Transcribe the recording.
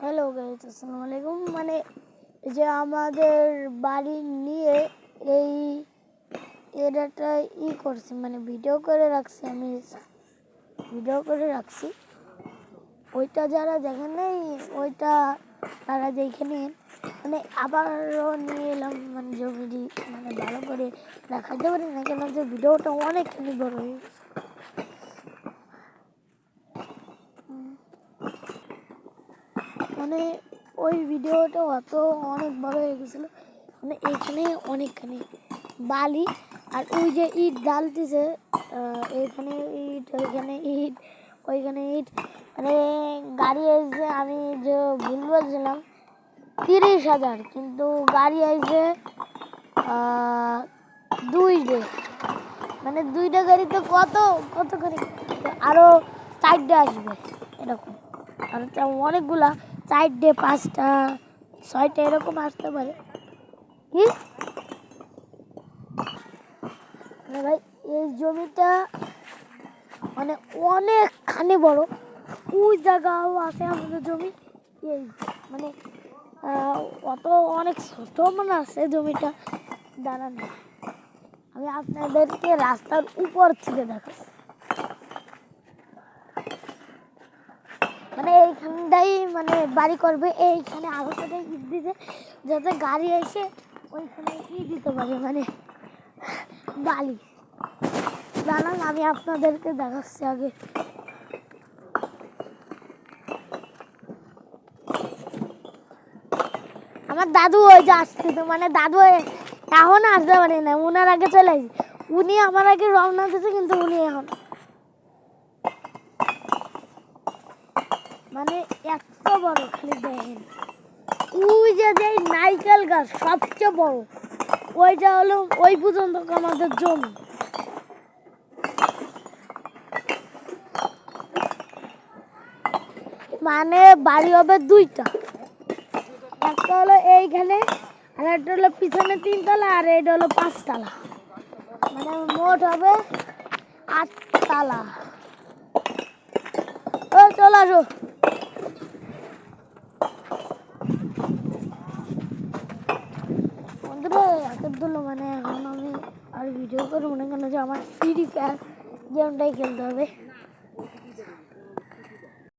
Hello guys, আসসালামু আলাইকুম। মানে যে আমাদের বাড়ি নিয়ে এই এরিয়াটা করছি, মানে ভিডিও করে রাখছি। আমি ভিডিও করে রাখছি, ওইটা যারা দেখেন নাই ওইটা তারা দেখে নিন। মানে আবারও নিয়ে এলাম, মানে জমিটি মানে ভালো করে দেখাতে পারি না কেন যে ভিডিওটা অনেকখানি বড় হয়ে গেছে। মানে ওই ভিডিওটা অনেক বড় হয়ে গেছিলো। মানে এখানে অনেকখানি বালি আর ওই যে ইট ঢালতেছে, এখানে ইট, ওইখানে ইট, ওইখানে ইট। মানে গাড়ি এসে, আমি যে ভুল বলছিলাম 30,000, কিন্তু গাড়ি এসে 2 ডে। মানে 2টা গাড়িতে কত কত করে আরও 4ডে আসবে এরকম। আর অনেকগুলা 4ডে, 5টা, 6টা এরকম আসতে পারে। কি মানে ভাই, এই জমিটা মানে অনেকখানি বড়। ওই জায়গাও আছে আমাদের জমি। এই মানে অনেক ছোট মনে আছে জমিটা। দাঁড়ান, আমি আপনাদেরকে রাস্তার উপর থেকে দেখাবো। মানে এইখানটাই মানে বাড়ি করবে, এইখানে আলোটাই ইট দিতে, যাতে গাড়ি এসে ওইখানে দিতে পারে, মানে বালি। দাঁড়ান, আমি আপনাদেরকে দেখাচ্ছি আগে। আমার দাদু ওই যে আসছিল, মানে দাদু এখন আসতে পারে না, উনার আগে চলে আসে। উনি আমার আগে রওনা দিতে, কিন্তু উনি এখন মানে এত বড়, খালি দেখেন। ওই যে নারকেল গাছ সবচেয়ে বড়, ওইটা হলো ওই পর্যন্ত আমাদের জমি। মানে বাড়ি হবে 2টা, একটা হলো এইখানে, আর একটা হলো পিছনে 3 তলা, আর এটা হলো 5 তলা। মানে মোট হবে 8 তলা। ও চলে আসো বন্ধুরা, একের দল। মানে এখন আমি আর ভিডিও করবো না, কেন যে আমার ফ্রি ফায়ার গেমটাই খেলতে হবে।